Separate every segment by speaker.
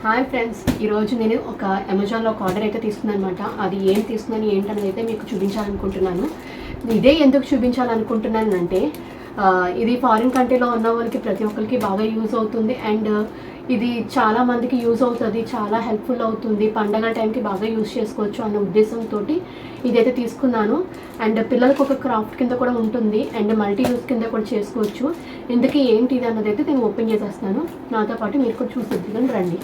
Speaker 1: Hi friends, ఈరోజు నేను ఒక అమెజాన్లో ఒక ఆర్డర్ అయితే తీసుకున్నాను అనమాట. అది ఏం తీసుకున్నాను ఏంటనేది అయితే మీకు చూపించాలనుకుంటున్నాను. ఇదే ఎందుకు చూపించాలనుకుంటున్నాను అంటే ఇది ఫారిన్ కంట్రీలో ఉన్న వాళ్ళకి ప్రతి ఒక్కరికి బాగా యూజ్ అవుతుంది. అండ్ ఇది చాలా మందికి యూజ్ అవుతుంది, చాలా హెల్ప్ఫుల్ అవుతుంది, పండగ టైంకి బాగా యూజ్ చేసుకోవచ్చు అన్న ఉద్దేశంతో ఇదైతే తీసుకున్నాను. అండ్ పిల్లలకు ఒక క్రాఫ్ట్ కింద కూడా ఉంటుంది అండ్ మల్టీ యూజ్ కింద కూడా చేసుకోవచ్చు. ఇందుకే ఏంటి ఇది అన్నది అయితే నేను ఓపెన్ చేసేస్తాను. నాతో పాటు మీరు కూడా చూసిద్దాం రండి.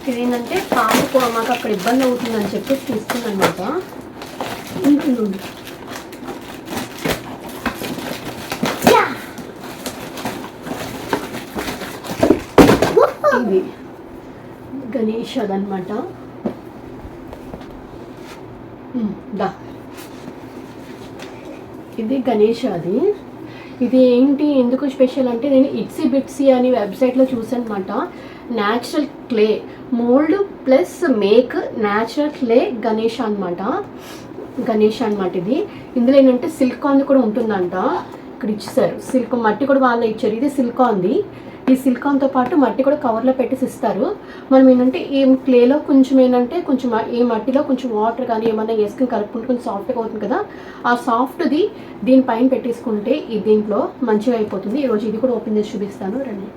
Speaker 1: ఇదేంటంటే పాపకు మాకు అక్కడ ఇబ్బంది అవుతుందని చెప్పి తీసుకున్నాను అనమాట. ఇది గణేష్ అదనమాట. ఇది గణేష్ అది. ఇది ఏంటి ఎందుకు స్పెషల్ అంటే నేను ఇట్సీ బిట్సీ అని వెబ్సైట్లో చూసాను అనమాట. Natural clay mould plus make natural clay Ganesh అనమాట. ఇది ఇందులో ఏంటంటే సిలికాన్ కూడా ఉంటుందంట. ఇక్కడ ఇచ్చేసారు సిల్క్ మట్టి కూడా వాళ్ళే ఇచ్చారు. ఇది సిలికాన్ది. ఈ సిలికాన్తో పాటు మట్టి కూడా కవర్లో పెట్టేసి ఇస్తారు. మనం ఏంటంటే ఈ క్లేలో కొంచెం ఏంటంటే కొంచెం ఈ మట్టిలో కొంచెం వాటర్ కానీ ఏమన్నా వేసుకుని కలుపుకుంటే కొంచెం సాఫ్ట్గా అవుతుంది కదా. ఆ సాఫ్ట్ది దీనిపైన పెట్టేసుకుంటే దీంట్లో మంచిగా అయిపోతుంది. ఈరోజు ఇది కూడా ఓపెన్ చేసి చూపిస్తాను రండి.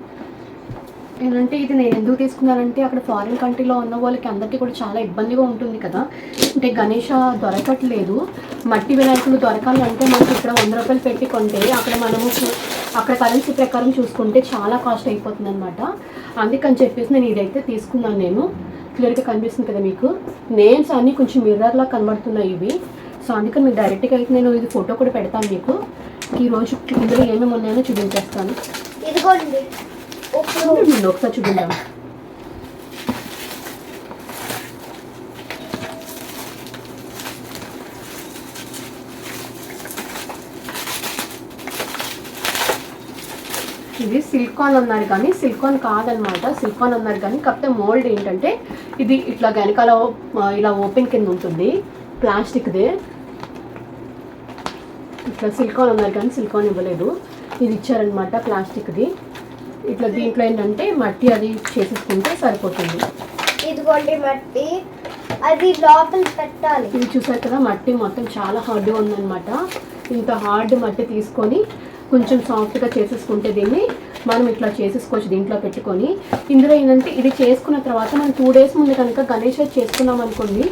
Speaker 1: ఏంటంటే ఇది నేను ఎందుకు తీసుకున్నానంటే అక్కడ ఫారిన్ కంట్రీలో ఉన్న వాళ్ళకి అందరికీ కూడా చాలా ఇబ్బందిగా ఉంటుంది కదా. అంటే గణేష దొరకట్లేదు, మట్టి వినాయకులు దొరకాలి అంటే మనకి ఇక్కడ 100 రూపాయలు పెట్టి కొంటే అక్కడ కరెన్సీ ప్రకారం చూసుకుంటే చాలా కాస్ట్ అయిపోతుంది అనమాట. అందుకని చెప్పేసి నేను ఇదైతే తీసుకున్నాను. నేను క్లియర్గా కనిపిస్తుంది కదా మీకు. నేమ్స్ అన్నీ కొంచెం మిర్రర్లా కనబడుతున్నాయి ఇవి. సో అందుకని మీకు డైరెక్ట్గా అయితే నేను ఇది ఫోటో కూడా పెడతాను మీకు. ఈరోజు ఇందులో ఏమేమి ఉన్నాయో చూపించేస్తాను.
Speaker 2: ఇదిగోండి
Speaker 1: ఒకసారి చూపించాము. ఇది సిలికాన్ అన్నారు కానీ సిలికాన్ కాదనమాట. సిలికాన్ అన్నారు కానీ కాకపోతే మోల్డ్ ఏంటంటే ఇది ఇట్లా వెనకాల ఇలా ఓపెన్ కింద ఉంటుంది, ప్లాస్టిక్దే. ఇట్లా సిలికాన్ అన్నారు కానీ సిలికాన్ ఇవ్వలేదు, ఇది ఇచ్చారనమాట ప్లాస్టిక్ది. ఇట్లా దీంట్లో ఏంటంటే మట్టి అది చేసేసుకుంటే సరిపోతుంది.
Speaker 2: ఇదిగోండి మట్టి, అది లోపల పెట్టాలి.
Speaker 1: ఇది చూసారు కదా, మట్టి మొత్తం చాలా హార్డ్గా ఉందన్నమాట. ఇంత హార్డ్ మట్టి తీసుకొని కొంచెం సాఫ్ట్గా చేసేసుకుంటే దీన్ని మనం ఇట్లా చేసేసుకోవచ్చు దీంట్లో పెట్టుకొని. ఇందులో ఏంటంటే ఇది చేసుకున్న తర్వాత మనం 2 days ముందు కనుక గణేష్ చేసుకున్నాం అనుకోండి.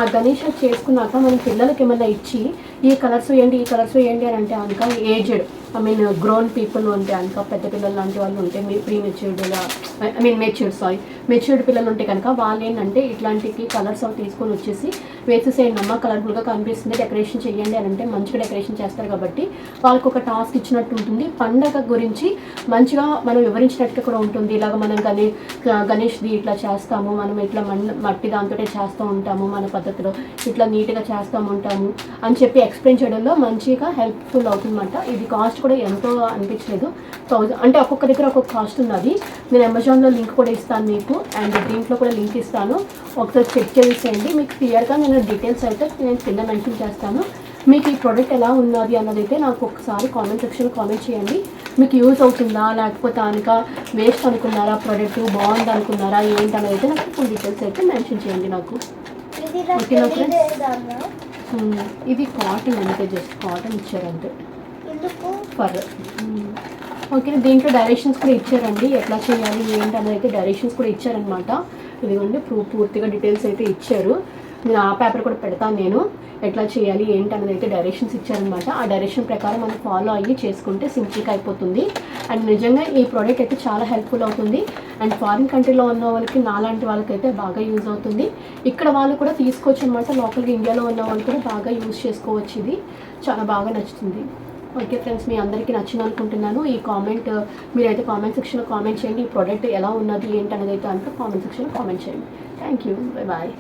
Speaker 1: ఆ గణేష్ చేసుకున్నాక మనం పిల్లలకి ఏమైనా ఇచ్చి ఈ కలర్స్ వేయండి అని అంటే కనుక ఏజ్డ్ గ్రోన్ పీపుల్ ఉంటే కనుక పెద్ద పిల్లలు లాంటి వాళ్ళు ఉంటే మెచ్యూర్డ్ పిల్లలు ఉంటే కనుక వాళ్ళు ఏంటంటే ఇట్లాంటివి కలర్స్ అవి తీసుకొని వచ్చేసి వేసేసేయండి అమ్మ, కలర్ఫుల్గా కనిపిస్తుంది, డెకరేషన్ చేయండి అని అంటే మంచిగా డెకరేషన్ చేస్తారు. కాబట్టి వాళ్ళకి ఒక టాస్క్ ఇచ్చినట్టు ఉంటుంది. పండగ గురించి మంచిగా మనం వివరించినట్టుగా కూడా ఉంటుంది. ఇలాగ మనం గణేష్ది ఇట్లా చేస్తాము, మనం ఇట్లా మట్టి దాంతో చేస్తూ ఉంటాము, మన పద్ధతిలో ఇట్లా నీట్గా చేస్తూ ఉంటాము అని చెప్పి ఎక్స్ప్లెయిన్ చేయడంలో మంచిగా హెల్ప్ఫుల్ అవుతుందన్నమాట. ఇది కాస్ట్ కూడా ఎంతో అనిపించలేదు. 1000 అంటే ఒక్కొక్క దగ్గర ఒక్కొక్క కాస్ట్ ఉన్నది. నేను అమెజాన్లో లింక్ కూడా ఇస్తాను మీకు, అండ్ దీంట్లో కూడా లింక్ ఇస్తాను. ఒకసారి చెక్ చేసేయండి. మీకు క్లియర్గా నేను డీటెయిల్స్ అయితే నేను కింద మెన్షన్ చేస్తాను. మీకు ఈ ప్రోడక్ట్ ఎలా ఉన్నది అన్నదైతే నాకు ఒకసారి కామెంట్ సెక్షన్లో కామెంట్ చేయండి. మీకు యూజ్ అవుతుందా లేకపోతే కనుక వేస్ట్ అనుకున్నారా, ప్రోడక్ట్ బాగుంది అనుకున్నారా ఏంటి అనేది అయితే నాకు ఫుల్ డీటెయిల్స్ అయితే మెన్షన్ చేయండి నాకు. ఓకేనా ఫ్రెండ్స్? ఇది కాటన్ అంటే జస్ట్ కాటన్ ఇచ్చారంటే ఫర్. ఓకే, దీంట్లో డైరెక్షన్స్ కూడా ఇచ్చారండి, ఎట్లా చేయాలి ఏంటి అనేది అయితే డైరెక్షన్స్ కూడా ఇచ్చారనమాట. ఇదిగోండి పూర్తిగా డీటెయిల్స్ అయితే ఇచ్చారు. నేను ఆ పేపర్ కూడా పెడతాను, నేను ఎట్లా చేయాలి ఏంటి అనేది అయితే డైరెక్షన్స్ ఇచ్చారనమాట. ఆ డైరెక్షన్ ప్రకారం మనం ఫాలో అయ్యి చేసుకుంటే సింపుల్గా అయిపోతుంది. అండ్ నిజంగా ఈ ప్రోడక్ట్ అయితే చాలా హెల్ప్ఫుల్ అవుతుంది. అండ్ ఫారిన్ కంట్రీలో ఉన్న వాళ్ళకి నాలాంటి వాళ్ళకైతే బాగా యూజ్ అవుతుంది. ఇక్కడ వాళ్ళు కూడా తీసుకోవచ్చు అనమాట. లోకల్గా ఇండియాలో ఉన్న వాళ్ళు కూడా బాగా యూజ్ చేసుకోవచ్చు. ఇది చాలా బాగా నచ్చుతుంది. ఓకే ఫ్రెండ్స్, మీ అందరికీ నచ్చింది అనుకుంటున్నాను. ఈ మీరైతే కామెంట్ సెక్షన్లో కామెంట్ చేయండి. ఈ ప్రోడక్ట్ ఎలా ఉన్నది ఏంటి అనేది అయితే అంతా కామెంట్ సెక్షన్లో కామెంట్ చేయండి. Thank you, bye.